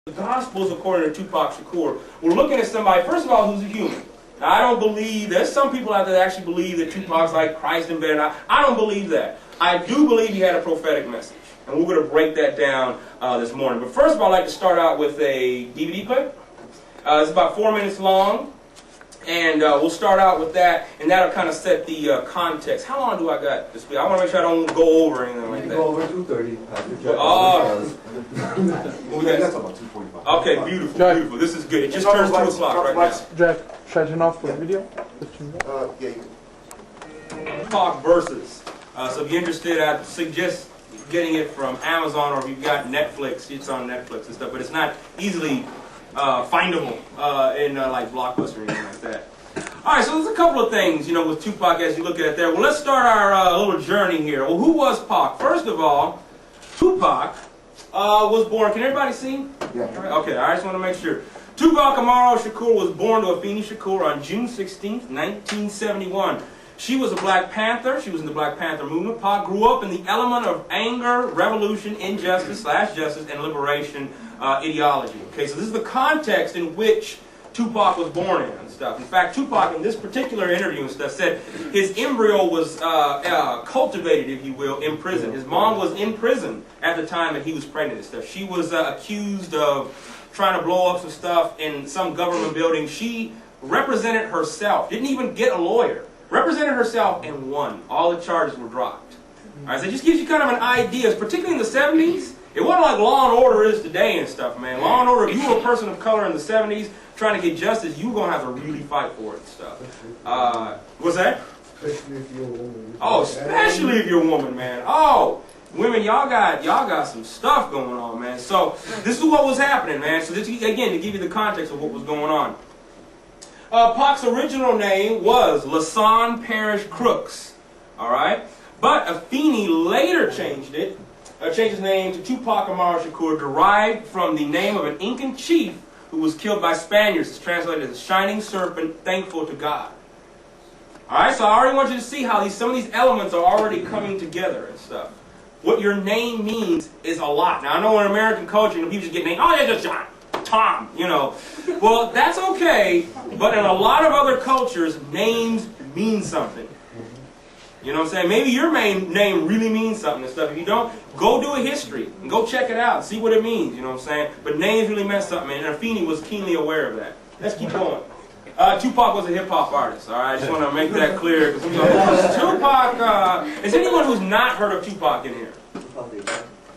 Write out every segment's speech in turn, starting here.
The Gospels, according to Tupac Shakur, we're looking at somebody, first of all, who's a human. Now, I don't believe, there's some people out there that actually believe that Tupac's like Christ in bed. I don't believe that. I do believe he had a prophetic message. And we're going to break that down this morning. But first of all, I'd like to start out with a DVD clip. It's about 4 minutes long. And we'll start out with that, and that'll kind of set the context. How long do I got to speak? I want to make sure I don't go over anything like that. Go over 2:30. That's about 2:45. Okay, beautiful, beautiful. This is good. It just turns 2 o'clock right now. Jack, should I turn off the video? Yeah. Talk verses. So if you're interested, I'd suggest getting it from Amazon, or if you've got Netflix, it's on Netflix and stuff. But it's not easily findable in like Blockbuster or anything like that. All right, so there's a couple of things, with Tupac as you look at it there. Well, let's start our little journey here. Well, who was Pac? First of all, Tupac was born. Can everybody see? Yeah. Okay, I just want to make sure. Tupac Amaru Shakur was born to Afeni Shakur on June 16th, 1971. She was a Black Panther. She was in the Black Panther movement. Pac grew up in the element of anger, revolution, injustice, /justice, and liberation ideology. Okay, so this is the context in which Tupac was born in and stuff. In fact, Tupac, in this particular interview and stuff, said his embryo was cultivated, if you will, in prison. His mom was in prison at the time that he was pregnant and stuff. She was accused of trying to blow up some stuff in some government building. She represented herself, didn't even get a lawyer. Represented herself and won. All the charges were dropped. All right, so it just gives you kind of an idea, particularly in the 70s. It wasn't like Law and Order is today and stuff, man. Law and Order, if you were a person of color in the 70s trying to get justice, you were going to have to really fight for it and stuff. What's that? Especially if you're a woman. Oh, especially if you're a woman, man. Oh, women, y'all got some stuff going on, man. So this is what was happening, man. So this, again, to give you the context of what was going on. Pac's original name was Lasan Parish Crooks, all right? But Afeni later changed his name to Tupac Amaru Shakur, derived from the name of an Incan chief who was killed by Spaniards. It's translated as Shining Serpent, Thankful to God. All right, so I already want you to see how some of these elements are already coming together and stuff. What your name means is a lot. Now, I know in American culture, people just get named, oh, they're just John. Tom, Well, that's okay, but in a lot of other cultures, names mean something. You know what I'm saying? Maybe your name really means something and stuff. If you don't, go do a history and go check it out and see what it means, you know what I'm saying? But names really meant something, and Afeni was keenly aware of that. Let's keep going. Tupac was a hip-hop artist, all right? I just want to make that clear. Tupac, is anyone who's not heard of Tupac in here?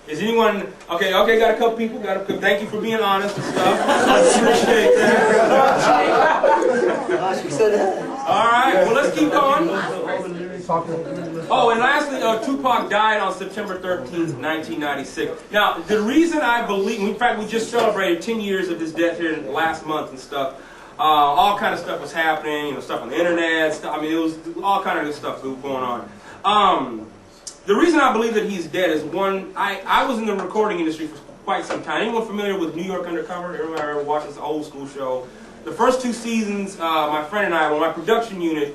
Is anyone, okay, got a couple people, thank you for being honest and stuff. I appreciate that. All right, well, let's keep going. Oh, and lastly, Tupac died on September 13th, 1996. Now, the reason I believe, in fact, we just celebrated 10 years of his death here last month and stuff. All kind of stuff was happening, stuff on the internet, stuff, it was all kind of good stuff going on. The reason I believe that he's dead is, one, I was in the recording industry for quite some time. Anyone familiar with New York Undercover? Everybody ever watched this old school show? The first 2 seasons, my friend and I, my production unit,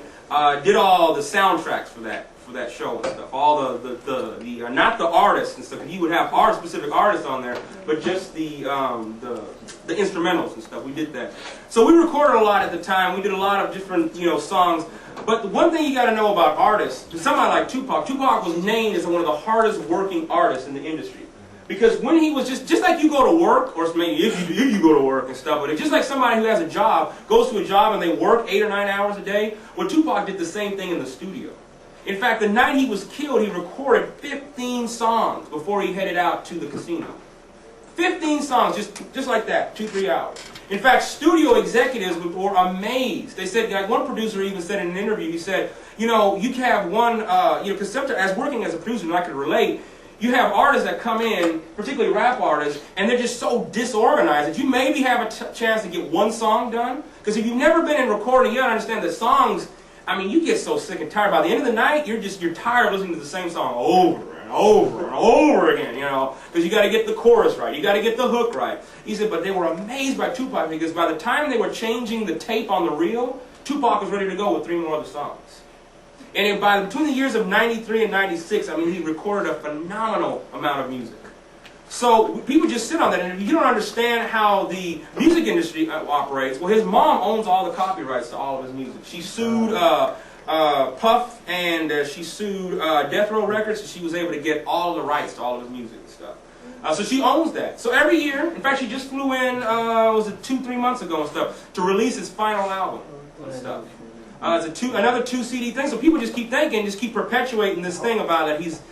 did all the soundtracks for that show and stuff. All the not the artists and stuff. He would have specific artists on there, but just the instrumentals and stuff. We did that. So we recorded a lot at the time. We did a lot of different songs. But the one thing you got to know about artists, somebody like Tupac was named as one of the hardest working artists in the industry. Because when he was just like you go to work, or maybe if you go to work and stuff, but just like somebody who has a job, goes to a job and they work 8 or 9 hours a day, well, Tupac did the same thing in the studio. In fact, the night he was killed, he recorded 15 songs before he headed out to the casino. 15 songs, just like that, 2-3 hours. In fact, studio executives were amazed. They said, like one producer even said in an interview, he said, you can have one, because sometimes as working as a producer, and I could relate, you have artists that come in, particularly rap artists, and they're just so disorganized that you maybe have a chance to get one song done. Because if you've never been in recording, you don't understand that songs, you get so sick and tired. By the end of the night, you're tired of listening to the same song over and over and over again, because you got to get the chorus right, you got to get the hook right. He said, but they were amazed by Tupac because by the time they were changing the tape on the reel, Tupac was ready to go with 3 more other songs. And between the years of 93 and 96, he recorded a phenomenal amount of music. So people just sit on that, and if you don't understand how the music industry operates, well, his mom owns all the copyrights to all of his music. She sued Puff, and she sued Death Row Records, and she was able to get all of the rights to all of his music and stuff. So she owns that. So every year, in fact, she just flew in, was it 2-3 months ago and stuff, to release his final album and stuff. It's another 2 CD thing, so people just keep thinking, just keep perpetuating this thing about that he's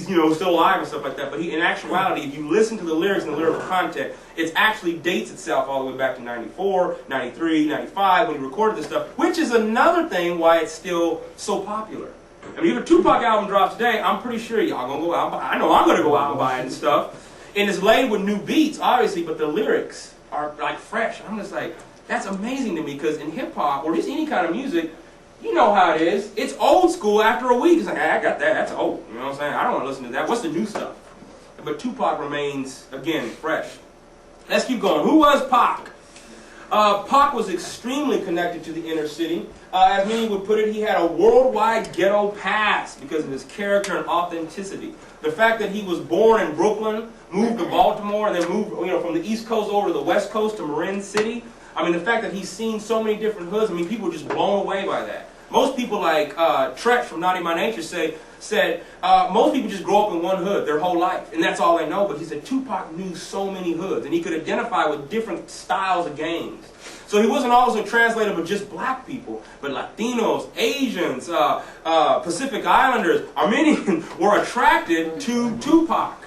still alive and stuff like that. But in actuality, if you listen to the lyrics and the lyrical content, it actually dates itself all the way back to 94, 93, 95 when he recorded this stuff, which is another thing why it's still so popular. I mean, if a Tupac album drops today, I'm pretty sure y'all gonna go out. I know I'm gonna go out and buy it and stuff. And it's laid with new beats, obviously, but the lyrics are like fresh. I'm just like, that's amazing to me, because in hip hop or just any kind of music, you know how it is. It's old school after a week. It's like, I got that. That's old. You know what I'm saying? I don't want to listen to that. What's the new stuff? But Tupac remains, again, fresh. Let's keep going. Who was Pac? Pac was extremely connected to the inner city. As many would put it, he had a worldwide ghetto past because of his character and authenticity. The fact that he was born in Brooklyn, moved to Baltimore, and then moved from the East Coast over to the West Coast to Marin City. I mean, the fact that he's seen so many different hoods, I mean, people were just blown away by that. Most people, like Tretch from Naughty by Nature said most people just grow up in one hood their whole life, and that's all they know. But he said Tupac knew so many hoods, and he could identify with different styles of gangs. So he wasn't always a translator of just black people, but Latinos, Asians, Pacific Islanders, Armenians were attracted to Tupac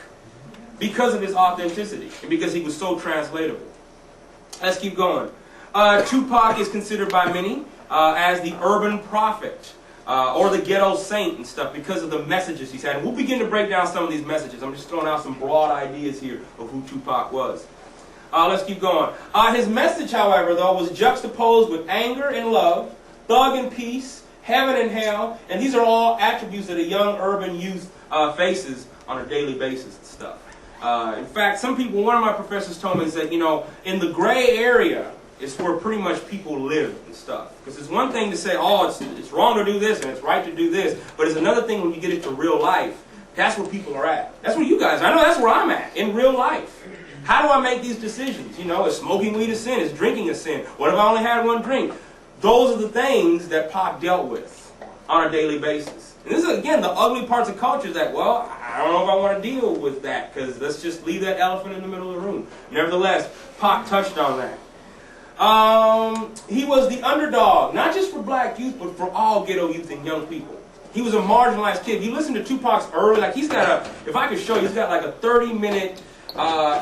because of his authenticity and because he was so translatable. Let's keep going. Tupac is considered by many as the urban prophet or the ghetto saint and stuff because of the messages he's had. And we'll begin to break down some of these messages. I'm just throwing out some broad ideas here of who Tupac was. Let's keep going. His message, however, though, was juxtaposed with anger and love, thug and peace, heaven and hell, and these are all attributes that a young urban youth faces on a daily basis and stuff. In fact, one of my professors told me that, in the gray area is where pretty much people live and stuff. Because it's one thing to say, oh, it's wrong to do this and it's right to do this, but it's another thing when you get into real life. That's where people are at. That's where you guys are. I know that's where I'm at, in real life. How do I make these decisions? Is smoking weed a sin? Is drinking a sin? What if I only had one drink? Those are the things that Pac dealt with on a daily basis. And this is, again, the ugly parts of culture that, well, I don't know if I want to deal with that, because let's just leave that elephant in the middle of the room. Nevertheless, Pac touched on that. He was the underdog, not just for black youth, but for all ghetto youth and young people. He was a marginalized kid. If you listen to Tupac's early, he's got if I could show you, he's got like a 30-minute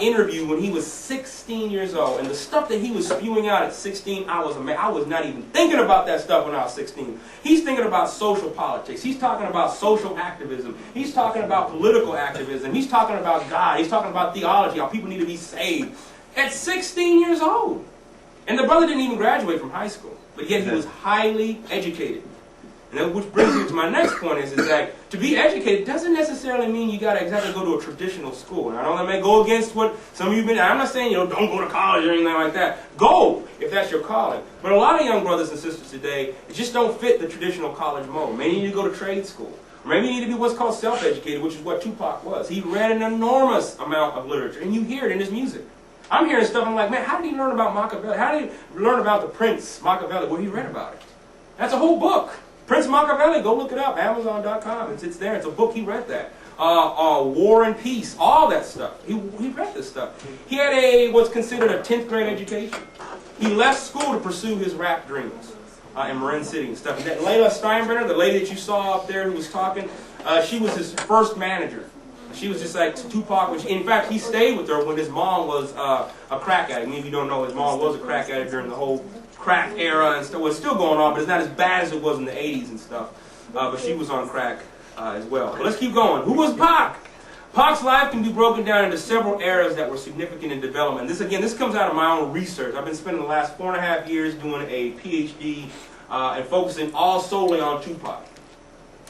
interview when he was 16 years old, and the stuff that he was spewing out at 16, I was not even thinking about that stuff when I was 16. He's thinking about social politics. He's talking about social activism. He's talking about political activism. He's talking about God. He's talking about theology, how people need to be saved. At 16 years old. And the brother didn't even graduate from high school, but yet he was highly educated. And then, which brings me to my next point is that to be educated doesn't necessarily mean you got to exactly go to a traditional school. And I know that may go against what some of you have been. I'm not saying, don't go to college or anything like that. Go, if that's your calling. But a lot of young brothers and sisters today just don't fit the traditional college mold. Maybe you need to go to trade school. Or maybe you need to be what's called self-educated, which is what Tupac was. He read an enormous amount of literature, and you hear it in his music. I'm hearing stuff, I'm like, man, how did he learn about Machiavelli? How did he learn about the Prince Machiavelli? Well, he read about it. That's a whole book. Prince Machiavelli, go look it up, Amazon.com. It's there. It's a book. He read that. War and Peace, all that stuff. He read this stuff. He had what's considered a 10th grade education. He left school to pursue his rap dreams in Marin City and stuff. And that Layla Steinbrenner, the lady that you saw up there who was talking, she was his first manager. She was just like Tupac. In fact, he stayed with her when his mom was a crack addict. Many of you don't know his mom was a crack addict during the whole crack era and stuff. Well, it's still going on, but it's not as bad as it was in the 80s and stuff. But she was on crack as well. But let's keep going. Who was Pac? Pac's life can be broken down into several eras that were significant in development. This comes out of my own research. I've been spending the last 4.5 years doing a PhD and focusing all solely on Tupac.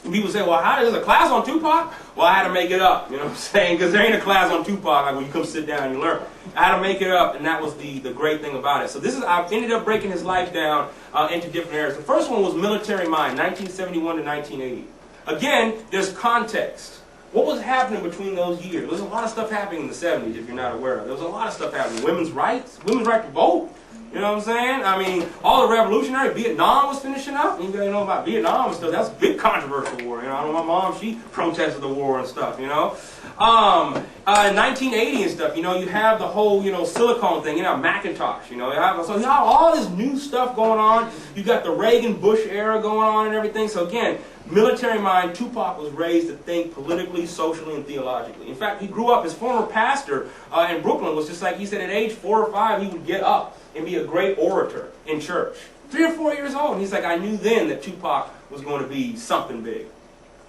And people say, well, how is a class on Tupac? Well, I had to make it up, you know what I'm saying? Because there ain't a class on Tupac like when you come sit down and you learn. I had to make it up, and that was the great thing about it. So I've ended up breaking his life down into different eras. The first one was Military Mind, 1971 to 1980. Again, there's context. What was happening between those years? There was a lot of stuff happening in the 70s, if you're not aware of. There was a lot of stuff happening. Women's rights, women's right to vote. You know what I'm saying? I mean, all the revolutionary, Vietnam was finishing up. You gotta know about Vietnam and stuff. That was a big controversial war. You know, I know my mom, she protested the war and stuff, you know. In 1980 and stuff, you know, you have the whole, you know, silicone thing, you know, Macintosh, you know. So you have all this new stuff going on. You got the Reagan-Bush era going on and everything. So again, military mind, Tupac was raised to think politically, socially, and theologically. In fact, he grew up, his former pastor in Brooklyn was just like, he said at age 4 or 5, he would get up and be a great orator in church. 3 or 4 years old. And he's like, I knew then that Tupac was going to be something big.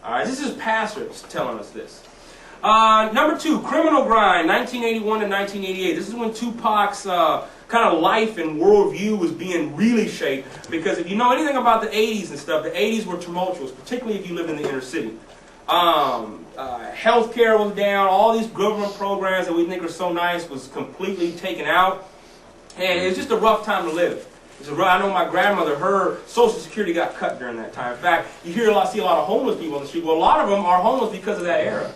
All right, this is pastors telling us this. Number 2, Criminal Grind, 1981 to 1988. This is when Tupac's kind of life and worldview was being really shaped. Because if you know anything about the 80s and stuff, the 80s were tumultuous, particularly if you lived in the inner city. Healthcare was down. All these government programs that we think are so nice was completely taken out. And it was just a rough time to live. I know my grandmother, her Social Security got cut during that time. In fact, you see a lot of homeless people on the street. Well, a lot of them are homeless because of that era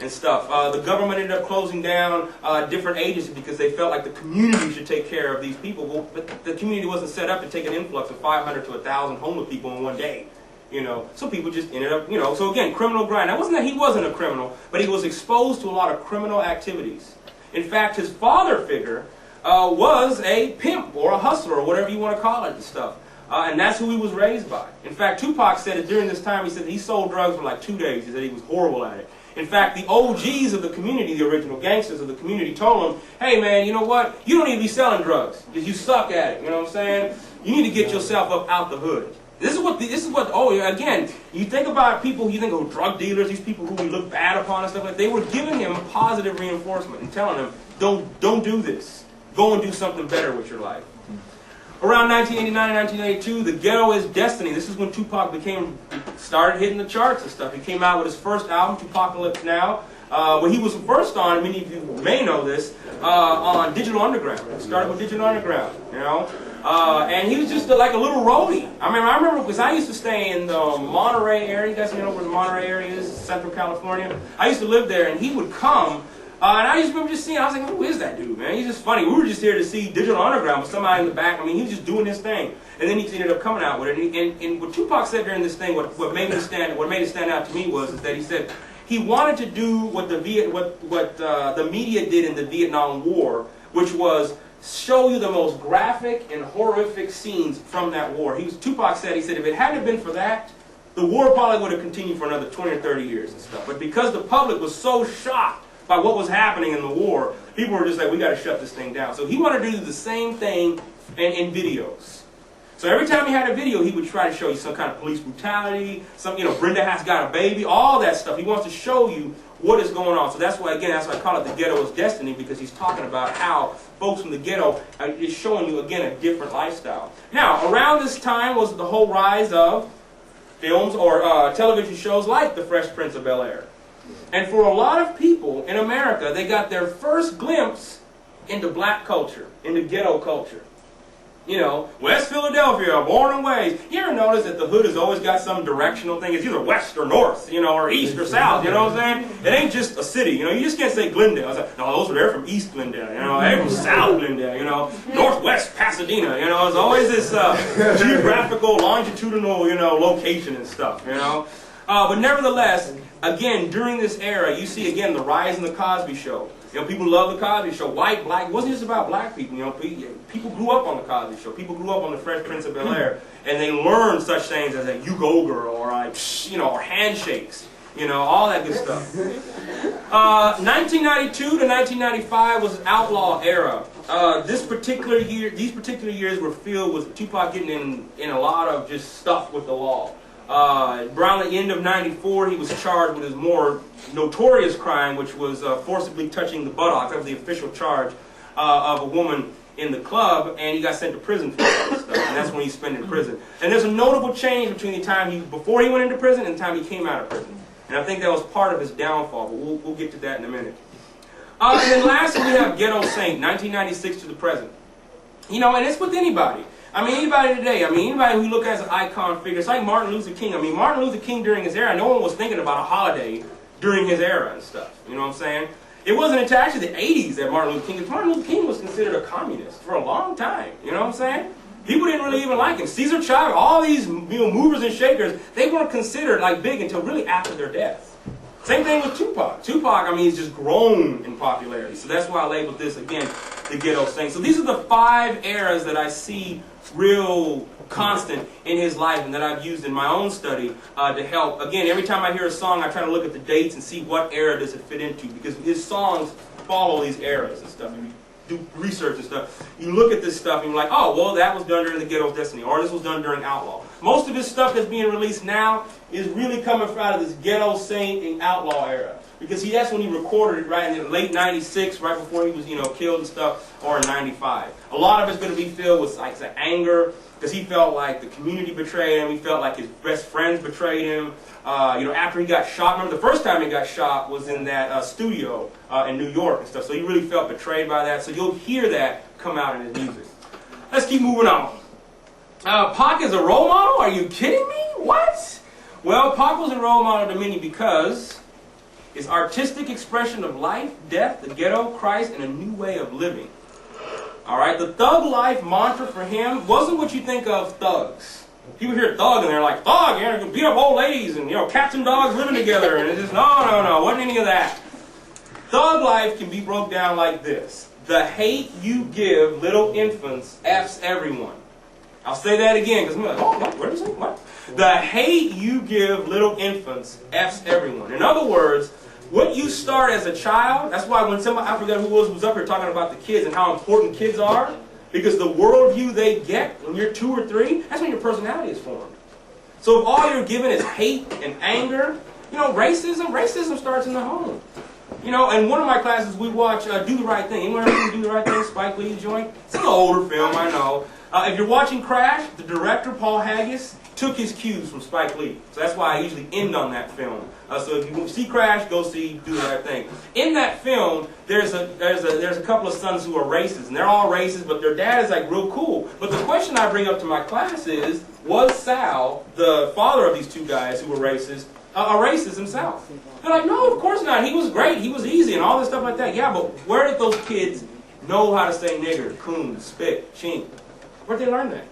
and stuff. The government ended up closing down different agencies because they felt like the community should take care of these people. Well, but the community wasn't set up to take an influx of 500 to 1,000 homeless people in one day. You know, so people just ended up, you know. So again, criminal grind. Now, it wasn't that he wasn't a criminal, but he was exposed to a lot of criminal activities. In fact, his father figure was a pimp or a hustler or whatever you want to call it and stuff. And that's who he was raised by. In fact, Tupac said that during this time, he said he sold drugs for like 2 days. He said he was horrible at it. In fact, the OGs of the community, the original gangsters of the community, told him, hey man, you know what? You don't need to be selling drugs because you suck at it. You know what I'm saying? You need to get yourself up out the hood. This is what, oh, again, you think about people, you think of drug dealers, these people who we look bad upon and stuff like that. They were giving him positive reinforcement and telling him, don't do this. Go and do something better with your life. Around 1989 and 1992, The Ghetto is Destiny. This is when Tupac started hitting the charts and stuff. He came out with his first album, Tupacalypse Now. When he was first on, many of you may know this, on Digital Underground. He started with Digital Underground, you know. And he was just like a little roadie. I remember because I used to stay in the Monterey area. You guys know where the Monterey area is, Central California. I used to live there, and he would come. And I just remember just seeing, I was like, who is that dude, man? He's just funny. We were just here to see Digital Underground with somebody in the back. I mean, he was just doing his thing. And then he ended up coming out with it. And what Tupac said during this thing, what made it stand out to me was that he said he wanted to do what the media did in the Vietnam War, which was show you the most graphic and horrific scenes from that war. Tupac said, if it hadn't been for that, the war probably would have continued for another 20 or 30 years and stuff. But because the public was so shocked by what was happening in the war, people were just like, we got to shut this thing down. So he wanted to do the same thing in videos. So every time he had a video, he would try to show you some kind of police brutality, Brenda has got a baby, all that stuff. He wants to show you what is going on. So that's why I call it The Ghetto is Destiny, because he's talking about how folks from the ghetto is showing you, again, a different lifestyle. Now, around this time was the whole rise of films or television shows like The Fresh Prince of Bel-Air. And for a lot of people in America, they got their first glimpse into black culture, into ghetto culture. You know, West Philadelphia, born and raised. You ever notice that the hood has always got some directional thing? It's either west or north, or east or south, you know what I'm saying? It ain't just a city, you just can't say Glendale. It's like, no, they're from East Glendale, they're from South Glendale, Northwest Pasadena, it's always this geographical, longitudinal, location and stuff, But nevertheless, again, during this era, you see, again, the rise in the Cosby Show. People love the Cosby Show. White, black, it wasn't just about black people. People grew up on the Cosby Show. People grew up on the Fresh Prince of Bel-Air, and they learned such things as a "you go girl" or or handshakes. All that good stuff. 1992 to 1995 was an outlaw era. These particular years were filled with Tupac getting in a lot of just stuff with the law. Around the end of '94, he was charged with his more notorious crime, which was forcibly touching the buttocks. That was the official charge of a woman in the club, and he got sent to prison for that stuff. And that's when he spent in prison. And there's a notable change between the time before he went into prison and the time he came out of prison. And I think that was part of his downfall, but we'll get to that in a minute. And then lastly, we have Ghetto Saint, 1996 to the present. And it's with anybody. Anybody today, anybody who you look at as an icon figure, it's like Martin Luther King. Martin Luther King during his era, no one was thinking about a holiday during his era and stuff. You know what I'm saying? It wasn't until actually the 80s that Martin Luther King, because Martin Luther King was considered a communist for a long time. You know what I'm saying? People didn't really even like him. Caesar Chavez, all these movers and shakers, they weren't considered like big until really after their deaths. Same thing with Tupac. Tupac, I mean, he's just grown in popularity. So that's why I labeled this, again, the Ghetto Saint. So these are the 5 eras that I see real constant in his life and that I've used in my own study to help. Again, every time I hear a song, I try to look at the dates and see what era does it fit into, because his songs follow these eras and stuff. And you do research and stuff. You look at this stuff and you're like, oh, well, that was done during the Ghetto's Destiny, or this was done during Outlaw. Most of this stuff that's being released now is really coming out of this Ghetto Saint and Outlaw era. Because that's when he recorded it, right in the late 96, right before he was, killed and stuff, or in 95. A lot of it's going to be filled with like anger, because he felt like the community betrayed him. He felt like his best friends betrayed him. After he got shot, remember the first time he got shot was in that studio in New York and stuff. So he really felt betrayed by that. So you'll hear that come out in his music. Let's keep moving on. Pac is a role model? Are you kidding me? What? Well, Pac was a role model to many because his artistic expression of life, death, the ghetto, Christ, and a new way of living. All right, the thug life mantra for him wasn't what you think of thugs. People hear thug and they're like, thug, you can beat up old ladies and, cats and dogs living together. And it's just, no, wasn't any of that. Thug life can be broke down like this. The hate you give little infants F's everyone. I'll say that again, because I'm like, oh, what did you say? What? The hate you give little infants F's everyone. In other words, what you start as a child, that's why when somebody, I forgot who was up here talking about the kids and how important kids are, because the worldview they get when you're 2 or 3, that's when your personality is formed. So if all you're given is hate and anger, racism starts in the home. In one of my classes we watch Do the Right Thing. Anyone ever seen Do the Right Thing? Spike Lee's joint? It's an older film, I know. If you're watching Crash, the director, Paul Haggis, took his cues from Spike Lee. So that's why I usually end on that film. So if you see Crash, go see Do the Right Thing. In that film, there's a couple of sons who are racist, and they're all racist, but their dad is like real cool. But the question I bring up to my class is, was Sal, the father of these 2 guys who were racist, a racist himself? They're like, no, of course not. He was great. He was easy and all this stuff like that. Yeah, but where did those kids know how to say nigger, coon, spit, chink? Where'd they learn that?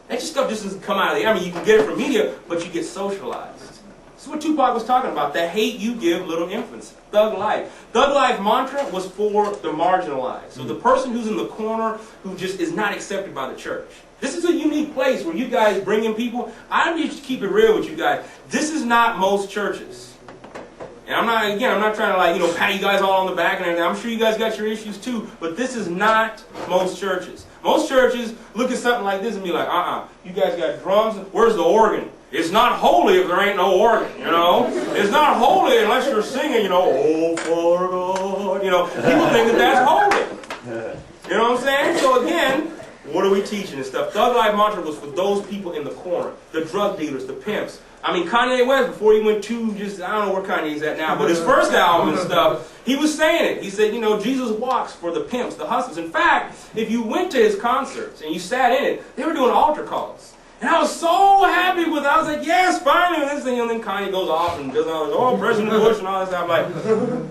That stuff just doesn't come out of the air. I mean, you can get it from media, but you get socialized. This is what Tupac was talking about, the hate you give little infants. Thug life. Thug life mantra was for the marginalized. So the person who's in the corner who just is not accepted by the church. This is a unique place where you guys bring in people. I need to keep it real with you guys. This is not most churches. And I'm not trying to pat you guys all on the back and everything. I'm sure you guys got your issues too, but this is not most churches. Most churches look at something like this and be like, you guys got drums, where's the organ? It's not holy if there ain't no organ, It's not holy unless you're singing, oh, Father God, People think that that's holy. You know what I'm saying? So again, what are we teaching and stuff? Thug Life mantra was for those people in the corner, the drug dealers, the pimps. I mean, Kanye West, before he went to I don't know where Kanye's at now, but his first album and stuff, he was saying it. He said, Jesus walks for the pimps, the hustlers. In fact, if you went to his concerts and you sat in it, they were doing altar calls. And I was so happy with it. I was like, yes, finally, this thing. And then Kanye goes off and does all this, President Bush and all this stuff. I'm like,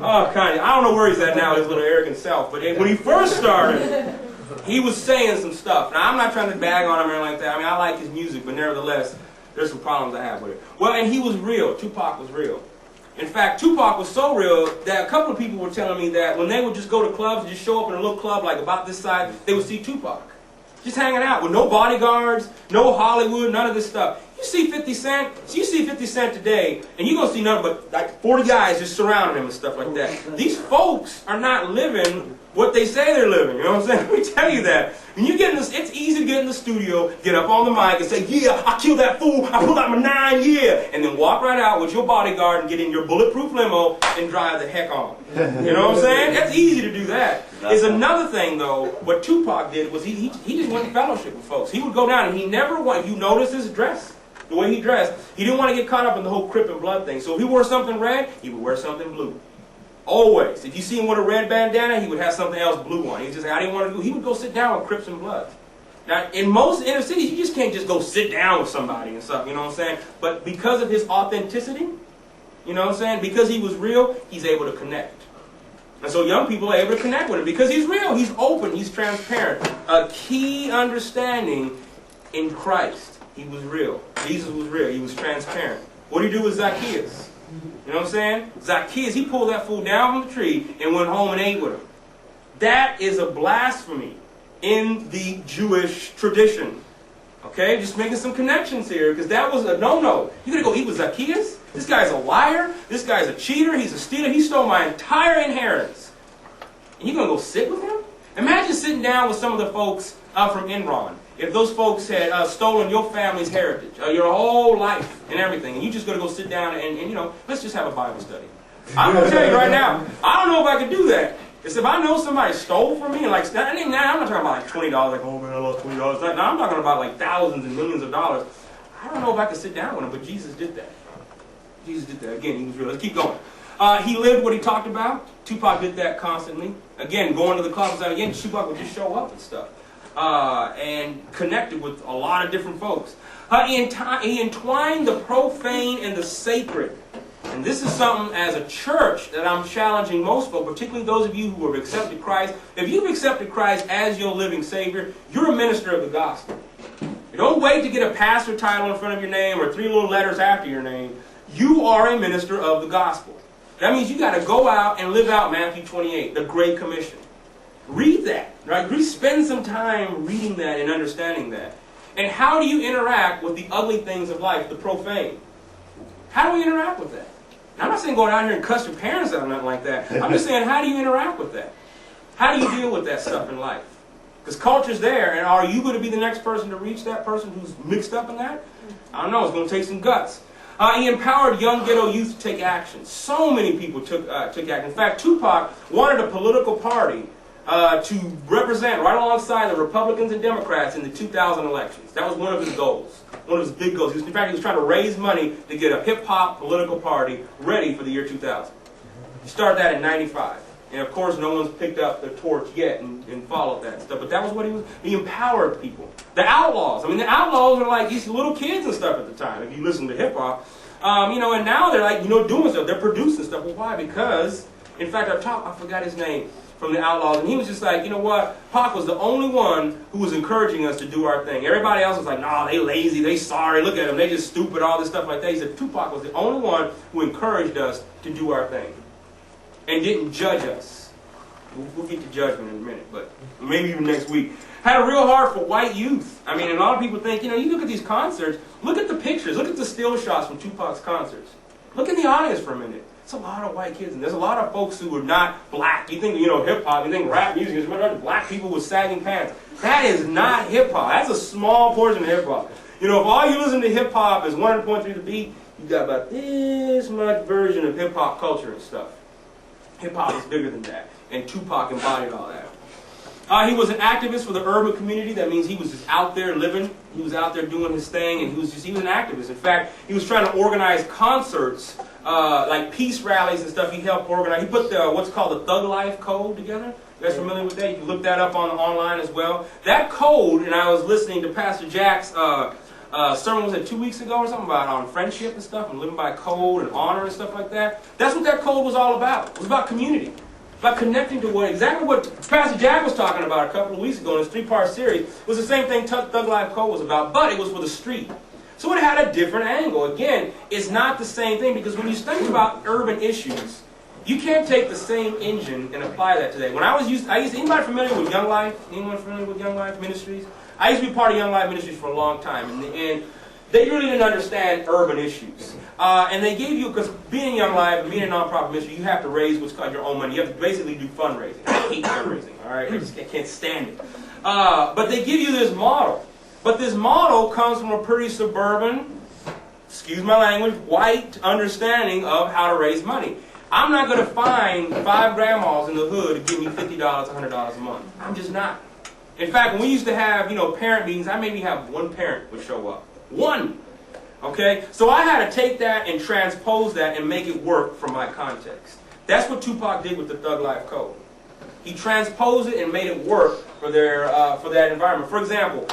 oh, Kanye. I don't know where he's at now, his little arrogant self. But when he first started, he was saying some stuff. Now, I'm not trying to bag on him or anything like that. I mean, I like his music, but nevertheless, there's some problems I have with it. Well, and he was real. Tupac was real. In fact, Tupac was so real that a couple of people were telling me that when they would just go to clubs and just show up in a little club like about this size, they would see Tupac. Just hanging out with no bodyguards, no Hollywood, none of this stuff. You see 50 Cent today, and you're going to see nothing but like 40 guys just surrounding him and stuff like that. These folks are not living what they say they're living. You know what I'm saying? Let me tell you that. When you get in this, it's easy to get in the studio, get up on the mic and say, yeah, I killed that fool, I pulled out my 9, yeah, and then walk right out with your bodyguard and get in your bulletproof limo and drive the heck on. You know what I'm saying? That's easy to do that. It's another thing, though, what Tupac did was he just went to fellowship with folks. He would go down and he never wanted, you notice his dress, the way he dressed, he didn't want to get caught up in the whole Crip and Blood thing. So if he wore something red, he would wear something blue. Always. If you see him with a red bandana, he would have something else blue on. He just, I didn't want to do. He would go sit down with Crips and Bloods. Now, in most inner cities, you just can't just go sit down with somebody and stuff, you know what I'm saying? But because of his authenticity, You know what I'm saying? Because he was real, he's able to connect. And so young people are able to connect with him because he's real, he's open, he's transparent. A key understanding in Christ. He was real. Jesus was real. He was transparent. What did he do with Zacchaeus? You know what I'm saying? Zacchaeus, he pulled that fool down from the tree and went home and ate with him. That is a blasphemy in the Jewish tradition. Okay? Just making some connections here, because that was a no-no. You're going to go eat with Zacchaeus? This guy's a liar. This guy's a cheater. He's a stealer. He stole my entire inheritance. And you're going to go sit with him? Imagine sitting down with some of the folks from Enron. If those folks had stolen your family's heritage, your whole life and everything, and you just going to go sit down and, you know, let's just have a Bible study. I'm going to tell you right now, I don't know if I could do that. Because if I know somebody stole from me, and like, I'm not talking about like $20, like, oh man, I lost $20. No, I'm talking about like thousands and millions of dollars. I don't know if I could sit down with him, but Jesus did that. Jesus did that. Again, he was real. Let's keep going. He lived what he talked about. Tupac did that constantly. Again, going to the clubs, again, Tupac would just show up and stuff. And connected with a lot of different folks. He entwined the profane and the sacred. And this is something as a church that I'm challenging most folks, particularly those of you who have accepted Christ. If you've accepted Christ as your living Savior, you're a minister of the gospel. You don't wait to get a pastor title in front of your name or 3 little letters after your name. You are a minister of the gospel. That means you got to go out and live out Matthew 28, the Great Commission. Read that, right? Spend some time reading that and understanding that. And how do you interact with the ugly things of life, the profane? How do we interact with that? Now, I'm not saying going out here and cuss your parents out or nothing like that. I'm just saying, how do you interact with that? How do you deal with that stuff in life? Because culture's there, and are you going to be the next person to reach that person who's mixed up in that? I don't know. It's going to take some guts. He empowered young ghetto youth to take action. So many people took action. In fact, Tupac wanted a political party to represent right alongside the Republicans and Democrats in the 2000 elections. That was one of his goals, one of his big goals. In fact, he was trying to raise money to get a hip-hop political party ready for the year 2000. He started that in '95. And of course, no one's picked up the torch yet and followed that stuff. But that was what he was. He empowered people. The Outlaws. I mean, the Outlaws were like these little kids and stuff at the time, if you listen to hip-hop. You know, and now they're like, you know, doing stuff. They're producing stuff. Well, why? Because, in fact, I forgot his name, from the Outlaws, and he was just like, you know what, Pac was the only one who was encouraging us to do our thing. Everybody else was like, nah, they lazy, they sorry, look at them, they just stupid, all this stuff like that. He said Tupac was the only one who encouraged us to do our thing and didn't judge us. We'll get to judgment in a minute, but maybe even next week. Had a real heart for white youth. I mean, a lot of people think, you know, you look at these concerts, look at the pictures, look at the still shots from Tupac's concerts. Look in the audience for a minute. It's a lot of white kids, and there's a lot of folks who are not black. You think, you know, hip-hop, you think rap music is black people with sagging pants. That is not hip-hop. That's a small portion of hip-hop. You know, if all you listen to hip-hop is 100.3 the beat, you got about this much version of hip-hop culture and stuff. Hip-hop is bigger than that, and Tupac embodied all that. He was an activist for the urban community. That means he was just out there living. He was out there doing his thing, and he was an activist. In fact, he was trying to organize concerts, like peace rallies and stuff. He helped organize. He put what's called the Thug Life Code together. You guys familiar with that? You can look that up online as well. That code, and I was listening to Pastor Jack's sermon, was it 2 weeks ago or something, about friendship and stuff, and living by code and honor and stuff like that. That's what that code was all about. It was about community. About connecting to exactly what Pastor Jack was talking about a couple of weeks ago in his 3-part series was the same thing Thug Life Code was about, but it was for the street. So it had a different angle. Again, it's not the same thing, because when you think about urban issues, you can't take the same engine and apply that today. When anybody familiar with Young Life? Anyone familiar with Young Life Ministries? I used to be part of Young Life Ministries for a long time, and they really didn't understand urban issues. And they gave you, because being Young Life and being a nonprofit ministry, you have to raise what's called your own money. You have to basically do fundraising. I hate fundraising, all right? I can't stand it. But they give you this model. But this model comes from a pretty suburban, excuse my language, white understanding of how to raise money. I'm not going to find 5 grandmas in the hood to give me $50, $100 a month. I'm just not. In fact, when we used to have, parent meetings, I maybe have one parent would show up. One! Okay? So I had to take that and transpose that and make it work from my context. That's what Tupac did with the Thug Life Code. He transposed it and made it work for that environment. For example,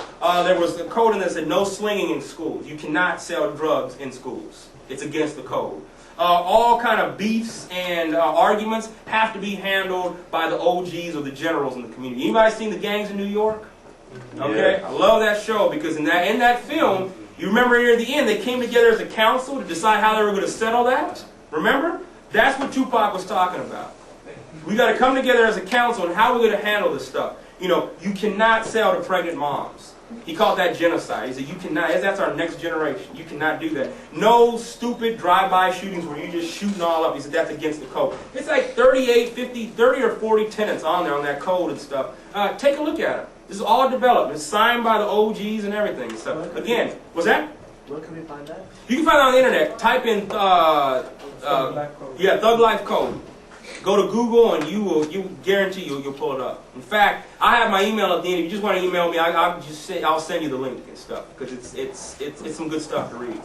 there was a code in that said no slinging in schools. You cannot sell drugs in schools. It's against the code. all kind of beefs and arguments have to be handled by the OGs or the generals in the community. Anybody seen The Gangs in New York? Okay, I love that show because in that film, you remember near the end, they came together as a council to decide how they were going to settle that. Remember? That's what Tupac was talking about. We got to come together as a council and how we're going to handle this stuff. You know, you cannot sell to pregnant moms. He called that genocide. He said, you cannot, that's our next generation. You cannot do that. No stupid drive-by shootings where you're just shooting all up. He said, that's against the code. It's like 38, 50, 30 or 40 tenets on there on that code and stuff. Take a look at it. This is all developed. It's signed by the OGs and everything. So, again, what's that? Where can we find that? You can find it on the internet. Type in, Thug Life Code. Go to Google and you guarantee you'll pull it up. In fact, I have my email at the end. If you just want to email me, I'll send you the link and stuff because it's some good stuff to read.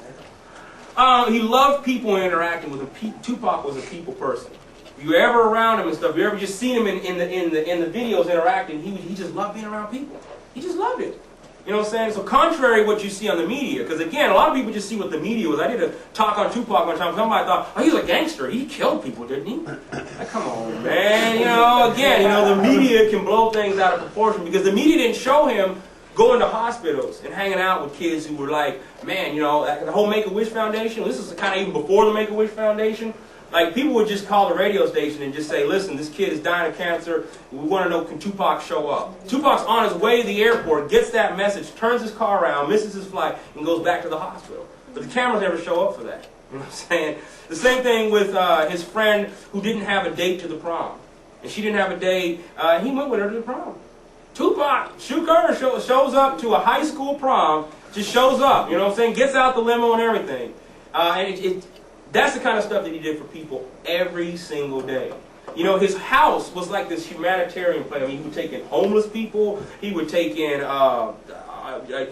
He loved people interacting with him. Tupac was a people person. If you were ever around him and stuff, you ever just seen him in the videos interacting, he just loved being around people. He just loved it. You know what I'm saying? So contrary to what you see on the media, because again, a lot of people just see what the media was. I did a talk on Tupac one time. Somebody thought, oh, he's a gangster. He killed people, didn't he? Like, come on, man. You know, again, the media can blow things out of proportion because the media didn't show him going to hospitals and hanging out with kids who were like, man, the whole Make-A-Wish Foundation. This is kind of even before the Make-A-Wish Foundation. Like, people would just call the radio station and just say, listen, this kid is dying of cancer. We want to know, can Tupac show up? Tupac's on his way to the airport, gets that message, turns his car around, misses his flight, and goes back to the hospital. But the cameras never show up for that. You know what I'm saying? The same thing with his friend who didn't have a date to the prom. And she didn't have a date. He went with her to the prom. Tupac, Shakur shows up to a high school prom, just shows up, you know what I'm saying? Gets out the limo and everything. That's the kind of stuff that he did for people every single day. You know, his house was like this humanitarian place. I mean, he would take in homeless people. He would take in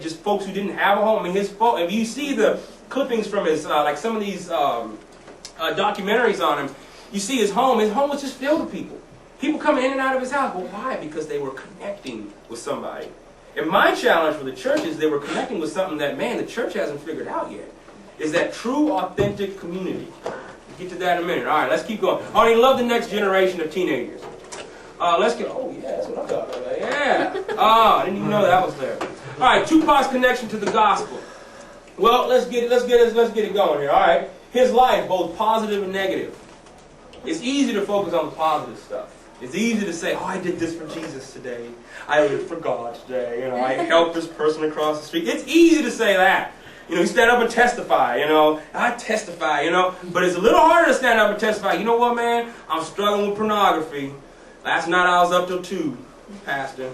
just folks who didn't have a home. I mean, if you see the clippings from his, like some of these documentaries on him, you see his home was just filled with people. People coming in and out of his house. Well, why? Because they were connecting with somebody. And my challenge for the church is they were connecting with something that, man, the church hasn't figured out yet. Is that true, authentic community. We'll get to that in a minute. All right, let's keep going. Oh, he loved the next generation of teenagers. Let's get. Oh yeah, that's what I'm talking about. Yeah. I didn't even know that was there. All right, Tupac's connection to the gospel. Well, let's get it going here. All right, his life, both positive and negative. It's easy to focus on the positive stuff. It's easy to say, oh, I did this for Jesus today. I lived for God today. You know, I helped this person across the street. It's easy to say that. You know, you stand up and testify, I testify, But it's a little harder to stand up and testify. You know what, man? I'm struggling with pornography. Last night I was up till 2, Pastor.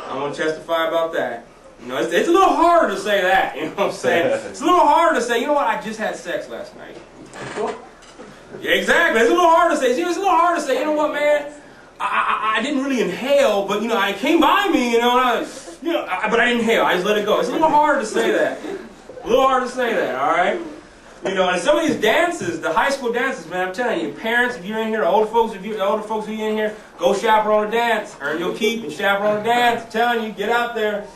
I'm going to testify about that. It's a little harder to say that, you know what I'm saying? It's a little harder to say, you know what, I just had sex last night. Yeah, exactly. It's a little hard to say. It's a little hard to say, you know what, man? I didn't really inhale, but, it came by me, but I didn't inhale. I just let it go. It's a little hard to say that. A little hard to say that, all right? And some of these dances, the high school dances, man, I'm telling you, parents, if you're in here, older folks, if you're older folks who are in here, go chaperone a dance. Earn your keep and chaperone a dance. I'm telling you, get out there.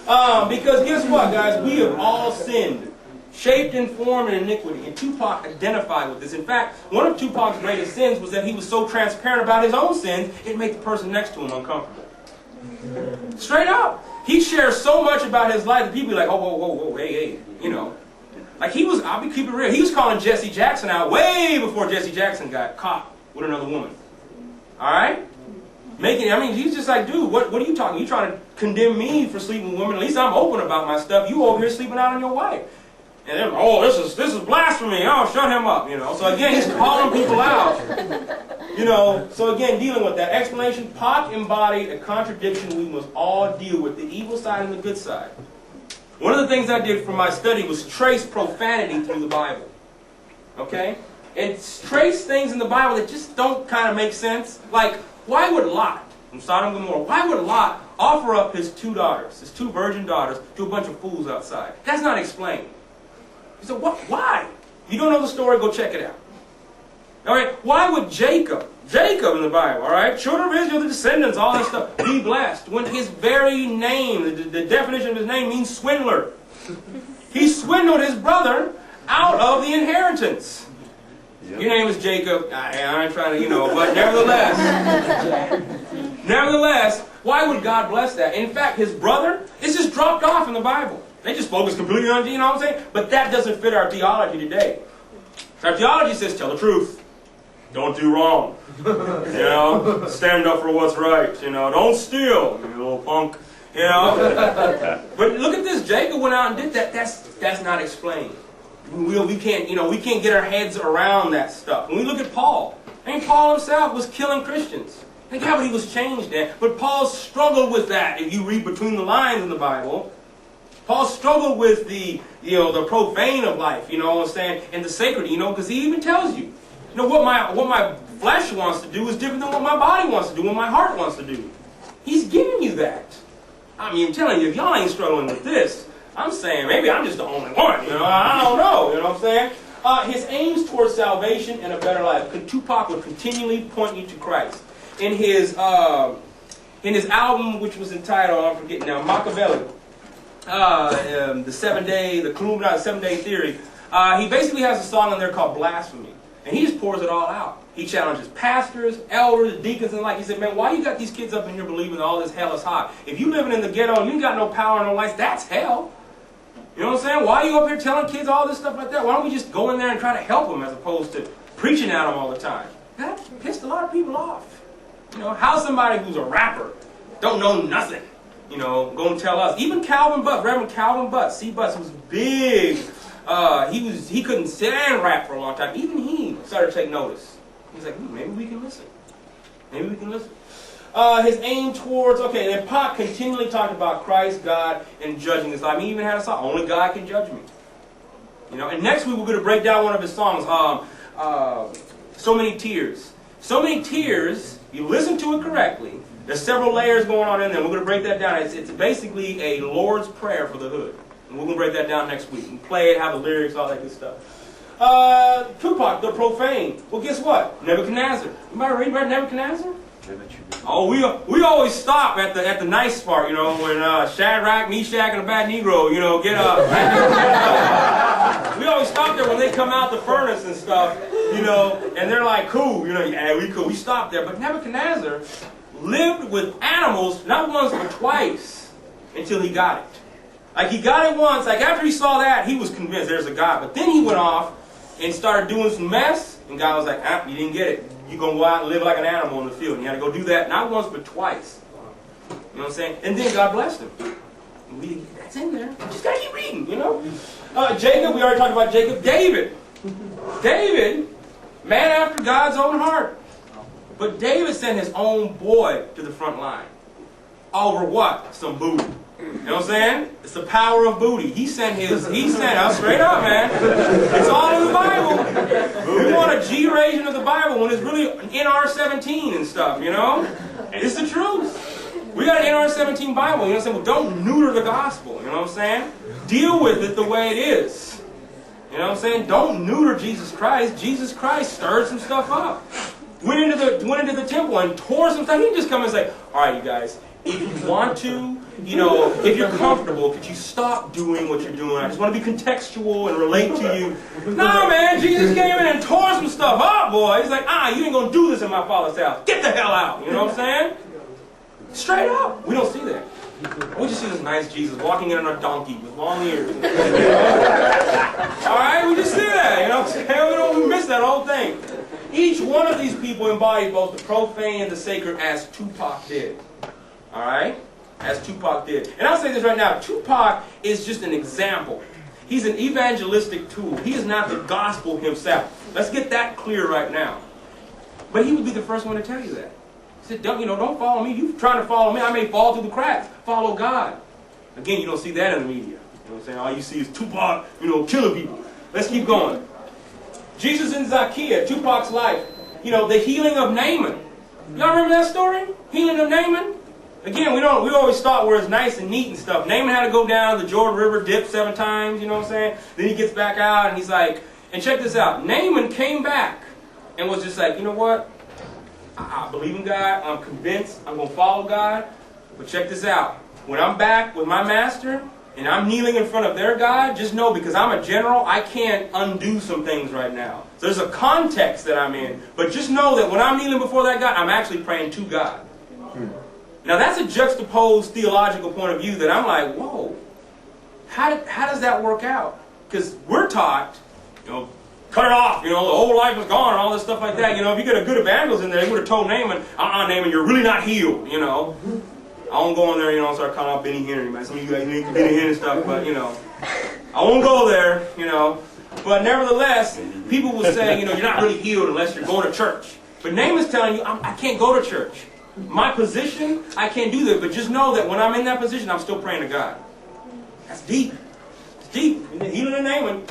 Because guess what, guys? We have all sinned, shaped in form and iniquity. And Tupac identified with this. In fact, one of Tupac's greatest sins was that he was so transparent about his own sins, it made the person next to him uncomfortable. Straight up. He shares so much about his life that people be like, oh, whoa, hey, Like I'll be keeping it real. He was calling Jesse Jackson out way before Jesse Jackson got caught with another woman. All right? He's just like, dude, what are you talking? You trying to condemn me for sleeping with women? At least I'm open about my stuff. You over here sleeping out on your wife. And then, oh, this is blasphemy. Oh, shut him up, So again, he's calling people out. So again, dealing with that explanation, Pac embodied a contradiction we must all deal with, the evil side and the good side. One of the things I did for my study was trace profanity through the Bible. Okay? And trace things in the Bible that just don't kind of make sense. Like, why would Lot, from Sodom and Gomorrah, why would Lot offer up his 2 daughters, his 2 virgin daughters, to a bunch of fools outside? That's not explained. You said, what? Why? You don't know the story, go check it out. All right, why would Jacob in the Bible, all right, children of Israel, the descendants, all that stuff, be blessed when his very name, the definition of his name means swindler. He swindled his brother out of the inheritance. Yep. Your name is Jacob. I ain't trying to, but nevertheless, why would God bless that? In fact, his brother, it's just dropped off in the Bible. They just focus completely on, you know what I'm saying? But that doesn't fit our theology today. Our theology says, tell the truth. Don't do wrong. Stand up for what's right. Don't steal, you little punk. But look at this. Jacob went out and did that. That's not explained. We can't get our heads around that stuff. When we look at Paul, Paul himself was killing Christians. Think how he was changed there. But Paul struggled with that. If you read between the lines in the Bible, Paul struggled with the profane of life, and the sacred, because he even tells you, what my flesh wants to do is different than what my body wants to do, what my heart wants to do. He's giving you that. I mean, I'm telling you, if y'all ain't struggling with this, I'm saying maybe I'm just the only one. I don't know. You know what I'm saying? His aims towards salvation and a better life. Tupac would continually point you to Christ. In his album, which was entitled, I'm forgetting now, Machiavelli, the 7-Day Theory, he basically has a song in there called Blasphemy. And he just pours it all out. He challenges pastors, elders, deacons, and he said, man, why you got these kids up in here believing all this hell is hot? If you living in the ghetto and you got no power, no lights, that's hell. You know what I'm saying? Why are you up here telling kids all this stuff like that? Why don't we just go in there and try to help them as opposed to preaching at them all the time? That pissed a lot of people off. How somebody who's a rapper, don't know nothing, go and tell us. Even Calvin Butts, Reverend Calvin Butts, C. Butts, was big. He couldn't stand rap for a long time. Even he started to take notice. He's like, maybe we can listen. Maybe we can listen. His aim towards, then Pac continually talked about Christ, God, and judging his life. He even had a song, Only God Can Judge Me. And next week we're going to break down one of his songs, So Many Tears. So Many Tears, you listen to it correctly. There's several layers going on in there. We're going to break that down. It's basically a Lord's Prayer for the hood. And we're going to break that down next week. And play it, have the lyrics, all that good stuff. Tupac, the profane. Well, guess what? Nebuchadnezzar. You might read about Nebuchadnezzar? Oh, we always stop at the nice part, when Shadrach, Meshach, and a bad Negro, get up. We always stop there when they come out the furnace and stuff, and they're like, cool, yeah, we cool. We stop there. But Nebuchadnezzar lived with animals not once but twice until he got it. He got it once. After he saw that, he was convinced there's a God. But then he went off and started doing some mess, and God was like, you didn't get it. You're going to go out and live like an animal in the field. And you had to go do that not once but twice. You know what I'm saying? And then God blessed him. That's in there. You just got to keep reading, Jacob, we already talked about Jacob. David, man after God's own heart. But David sent his own boy to the front line. Over what? Some booty. You know what I'm saying? It's the power of booty. He sent us straight up, man. It's all in the Bible. We want a G-ration of the Bible when it's really an NR-17 and stuff, It's the truth. We got an NR-17 Bible, you know what I'm saying? Well, don't neuter the gospel, you know what I'm saying? Deal with it the way it is. You know what I'm saying? Don't neuter Jesus Christ. Jesus Christ stirred some stuff up. Went into the temple and tore some stuff. He didn't just come and say, all right, you guys, if you want to, if you're comfortable, could you stop doing what you're doing? I just want to be contextual and relate to you. No, man, Jesus came in and tore some stuff up, boy. He's like, you ain't going to do this in my Father's house. Get the hell out. You know what I'm saying? Straight up. We don't see that. We just see this nice Jesus walking in on a donkey with long ears. Alright, we just see that, you know what I'm saying? We miss that whole thing. Each one of these people embodied both the profane and the sacred as Tupac did. Alright? As Tupac did. And I'll say this right now, Tupac is just an example. He's an evangelistic tool. He is not the gospel himself. Let's get that clear right now. But he would be the first one to tell you that. He said, don't follow me. You're trying to follow me. I may fall through the cracks. Follow God. Again, you don't see that in the media. You know what I'm saying? All you see is Tupac, killing people. Let's keep going. Jesus and Zacchaeus, Tupac's life. The healing of Naaman. Y'all remember that story? Healing of Naaman? Again, we always thought where it's nice and neat and stuff. Naaman had to go down the Jordan River, dip 7 times, you know what I'm saying? Then he gets back out and he's like, and check this out. Naaman came back and was just like, you know what? I believe in God. I'm convinced. I'm going to follow God. But check this out. When I'm back with my master and I'm kneeling in front of their God, just know because I'm a general, I can't undo some things right now. So there's a context that I'm in. But just know that when I'm kneeling before that God, I'm actually praying to God. Now that's a juxtaposed theological point of view that I'm like, whoa, how does that work out? Because we're taught, cut it off, the old life is gone and all this stuff like that. If you get a good evangelist in there, they would have told Naaman, Naaman, you're really not healed, I won't go in there, and start calling out Benny Hinn. Some of you guys need Benny Hinn and stuff, but, I won't go there, But nevertheless, people will say, you're not really healed unless you're going to church. But Naaman's telling you, I can't go to church. My position, I can't do that. But just know that when I'm in that position, I'm still praying to God. That's deep. It's deep. Healing in Naaman.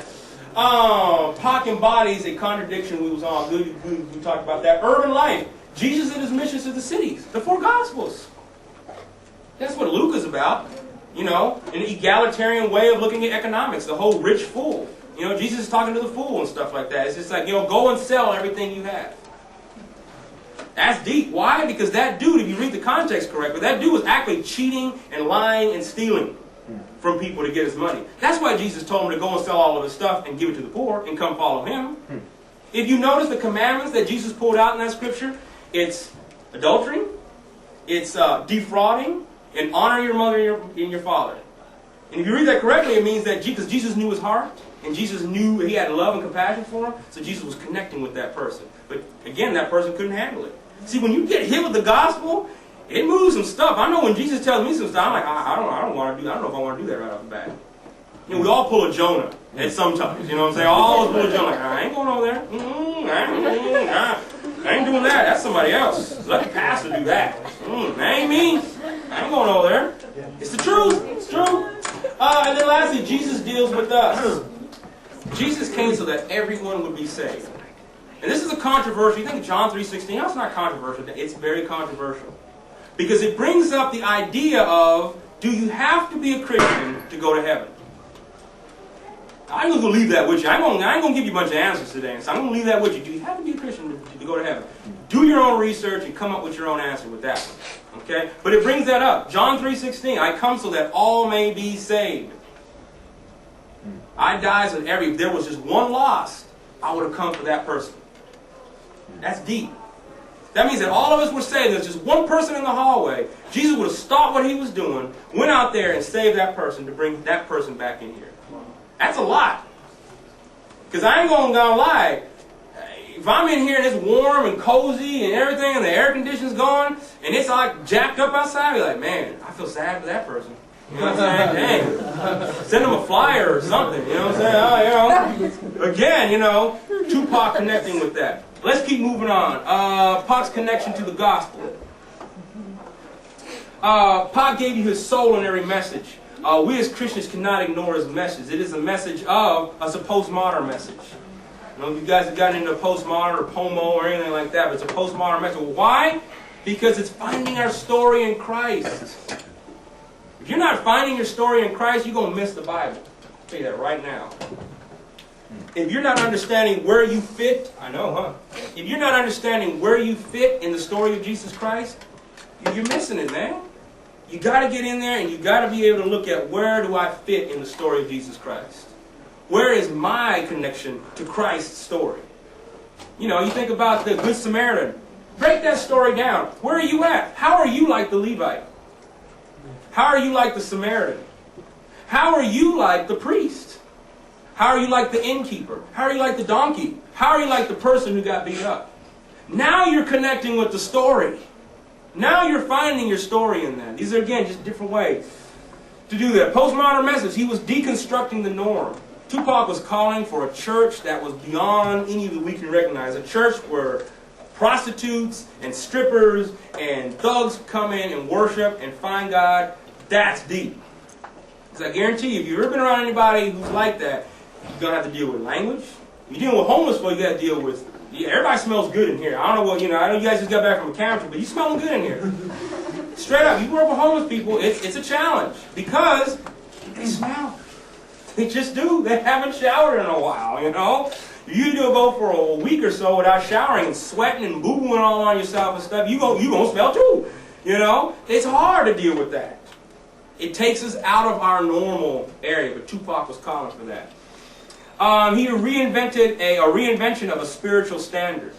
Pac embodies a contradiction. We talked about that. Urban life. Jesus and his missions to the cities. The 4 Gospels. That's what Luke is about. An egalitarian way of looking at economics. The whole rich fool. Jesus is talking to the fool and stuff like that. It's just like, go and sell everything you have. That's deep. Why? Because that dude, if you read the context correctly, that dude was actually cheating and lying and stealing from people to get his money. That's why Jesus told him to go and sell all of his stuff and give it to the poor and come follow him. If you notice the commandments that Jesus pulled out in that scripture, it's adultery, it's defrauding, and honor your mother and your father. And if you read that correctly, it means that because Jesus knew his heart, and Jesus knew he had love and compassion for him, so Jesus was connecting with that person. But again, that person couldn't handle it. See, when you get hit with the gospel, it moves some stuff. I know when Jesus tells me some stuff, I'm like, I don't want to do that. I don't know if I want to do that right off the bat. We all pull a Jonah at sometimes. You know what I'm saying? All pull a Jonah. Like, I ain't going over there. I ain't doing that. That's somebody else. Let the pastor do that. That ain't me. I ain't going over there. It's the truth. It's true. And then lastly, Jesus deals with us. Jesus came so that everyone would be saved. And this is a controversial. You think John 3:16? That's not controversial. It's very controversial. Because it brings up the idea of, do you have to be a Christian to go to heaven? I'm going to leave that with you. I ain't going to give you a bunch of answers today. So I'm going to leave that with you. Do you have to be a Christian to go to heaven? Do your own research and come up with your own answer with that one. Okay? But it brings that up. John 3:16. I come so that all may be saved. I die so that if there was just one lost, I would have come for that person. That's deep. That means that all of us were saved. There's just one person in the hallway. Jesus would have stopped what he was doing, went out there and saved that person to bring that person back in here. That's a lot. Because I ain't going to lie. If I'm in here and it's warm and cozy and everything and the air conditioning's going and it's like jacked up outside, I'll be like, man, I feel sad for that person. You know what I'm saying? Dang. Send them a flyer or something. You know what I'm saying? Again, Tupac connecting with that. Let's keep moving on. Pac's connection to the gospel. Pac gave you his soul in every message. We as Christians cannot ignore his message. It is a message of, it's a postmodern message. I don't know if you guys have gotten into postmodern or pomo or anything like that, but it's a postmodern message. Why? Because it's finding our story in Christ. If you're not finding your story in Christ, you're going to miss the Bible. I'll tell you that right now. If you're not understanding where you fit, I know, huh? If you're not understanding where you fit in the story of Jesus Christ, you're missing it, man. You got to get in there and you got to be able to look at where do I fit in the story of Jesus Christ. Where is my connection to Christ's story? You think about the Good Samaritan. Break that story down. Where are you at? How are you like the Levite? How are you like the Samaritan? How are you like the priest? How are you like the innkeeper? How are you like the donkey? How are you like the person who got beat up? Now you're connecting with the story. Now you're finding your story in that. These are, again, just different ways to do that. Postmodern message. He was deconstructing the norm. Tupac was calling for a church that was beyond any that we can recognize. A church where prostitutes and strippers and thugs come in and worship and find God. That's deep. Because I guarantee you, if you've ever been around anybody who's like that, you're going to have to deal with language. If you're dealing with homeless folk, you got to deal with... everybody smells good in here. I don't know what, I know you guys just got back from a camp, but you smelling good in here. Straight up, you work with homeless people, it's a challenge. Because they smell. They just do. They haven't showered in a while, You go for a week or so without showering and sweating and boo-booing all on yourself and stuff, you gonna smell too. It's hard to deal with that. It takes us out of our normal area, but Tupac was calling for that. He reinvented a reinvention of a spiritual standard.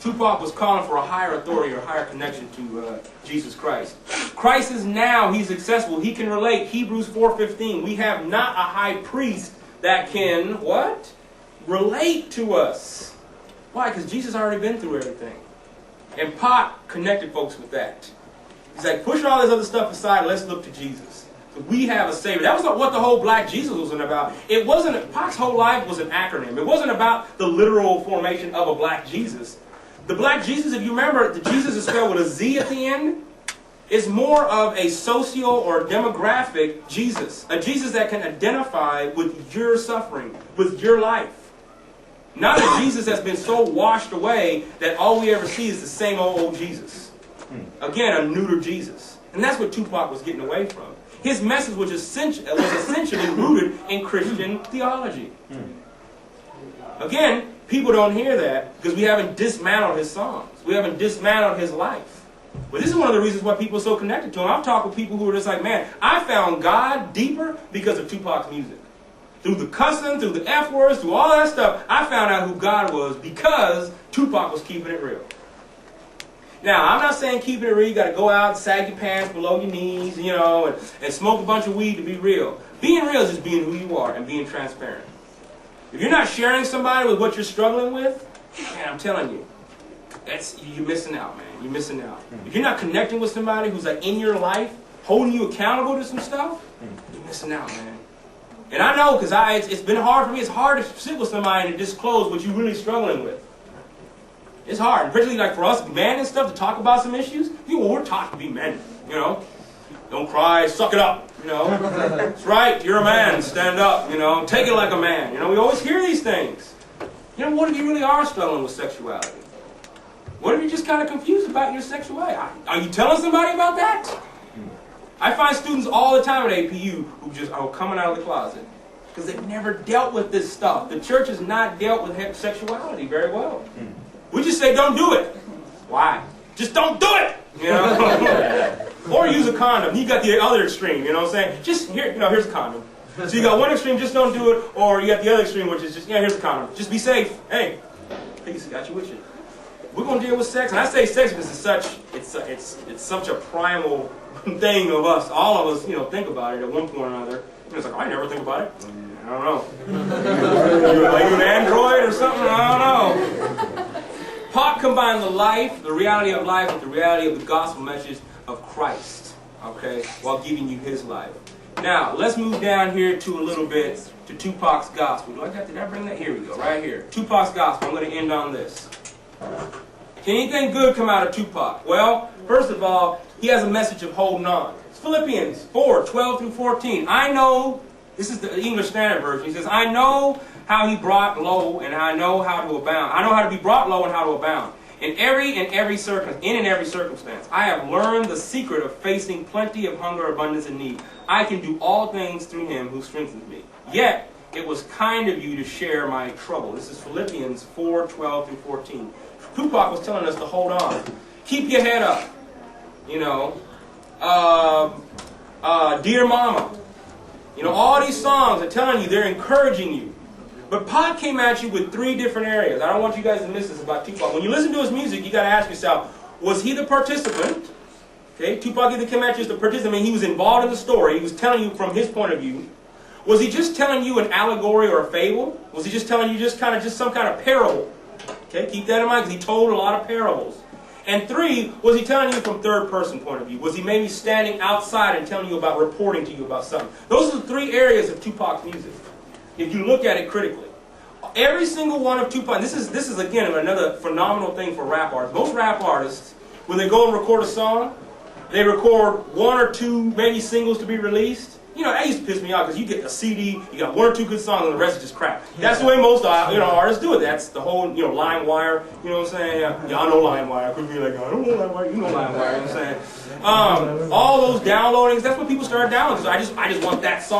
Tupac was calling for a higher authority or higher connection to Jesus Christ. Christ is now, he's accessible, he can relate. Hebrews 4:15, we have not a high priest that can, what? Relate to us. Why? Because Jesus already been through everything. And Pac connected folks with that. He's like, push all this other stuff aside, let's look to Jesus. We have a Savior. That was what the whole Black Jesus wasn't about. It wasn't, Pac's whole life was an acronym. It wasn't about the literal formation of a Black Jesus. The Black Jesus, if you remember, the Jesus is spelled with a Z at the end, is more of a social or demographic Jesus. A Jesus that can identify with your suffering, with your life. Not a Jesus that's been so washed away that all we ever see is the same old Jesus. Again, a neuter Jesus. And that's what Tupac was getting away from. His message was essentially rooted in Christian theology. Again, people don't hear that because we haven't dismantled his songs. We haven't dismantled his life. But this is one of the reasons why people are so connected to him. I've talked with people who are just like, man, I found God deeper because of Tupac's music. Through the cussing, through the F words, through all that stuff, I found out who God was because Tupac was keeping it real. Now, I'm not saying keeping it real, you got to go out, sag your pants below your knees, you know, and smoke a bunch of weed to be real. Being real is just being who you are and being transparent. If you're not sharing somebody with what you're struggling with, man, I'm telling you, you're missing out, man. You're missing out. If you're not connecting with somebody who's like in your life, holding you accountable to some stuff, you're missing out, man. And I know, because it's been hard for me. It's hard to sit with somebody and disclose what you're really struggling with. It's hard, and particularly like for us men and stuff to talk about some issues. We're taught to be men, you know. Don't cry, suck it up, you know. That's right, you're a man, stand up, you know. Take it like a man, you know. We always hear these things. You know, what if you really are struggling with sexuality? What if you're just kind of confused about your sexuality? Are you telling somebody about that? I find students all the time at APU who just are coming out of the closet because they've never dealt with this stuff. The church has not dealt with sexuality very well. We just say, don't do it. Why? Just don't do it! You know? Or use a condom. You got the other extreme, you know what I'm saying? Just, here's a condom. So you got one extreme, just don't do it, or you got the other extreme, which is just, here's a condom. Just be safe. Hey, peace, got you with you. We're going to deal with sex, and I say sex because it's such a primal thing of us. All of us, think about it at one point or another. It's like, I never think about it. I don't know. Are you an android or something? I don't know. Pac combined the reality of life with the reality of the gospel message of Christ, okay, while giving you his life. Now, let's move down here to a little bit to Tupac's gospel. Did I bring that? Here we go, right here. Tupac's gospel. I'm going to end on this. Can anything good come out of Tupac? Well, first of all, he has a message of holding on. It's Philippians 4:12-14. I know, this is the English Standard Version. He says, I know how he brought low, and I know how to abound. I know how to be brought low and how to abound. In every circumstance, I have learned the secret of facing plenty of hunger, abundance, and need. I can do all things through him who strengthens me. Yet, it was kind of you to share my trouble. This is Philippians 4:12-14. Tupac was telling us to hold on. Keep your head up. Dear Mama. All these songs are telling you, they're encouraging you. But Pac came at you with 3 different areas. I don't want you guys to miss this about Tupac. When you listen to his music, you got to ask yourself, was he the participant? Okay, Tupac either came at you as the participant, he was involved in the story, he was telling you from his point of view. Was he just telling you an allegory or a fable? Was he just telling you just some kind of parable? Okay, keep that in mind because he told a lot of parables. And 3, was he telling you from third-person point of view? Was he maybe standing outside and telling you about, reporting to you about something? Those are the 3 areas of Tupac's music, if you look at it critically. Every single one of Tupac, this is again another phenomenal thing for rap artists. Most rap artists, when they go and record a song, they record 1 or 2 maybe singles to be released. That used to piss me off because you get a CD, you got 1 or 2 good songs, and the rest is just crap. That's the way most artists do it. That's the whole LimeWire. You know what I'm saying? Y'all know LimeWire. I couldn't be like, I don't know LimeWire. You know LimeWire. You know what I'm saying? All those downloadings. That's what people started downloading. So I just want that song.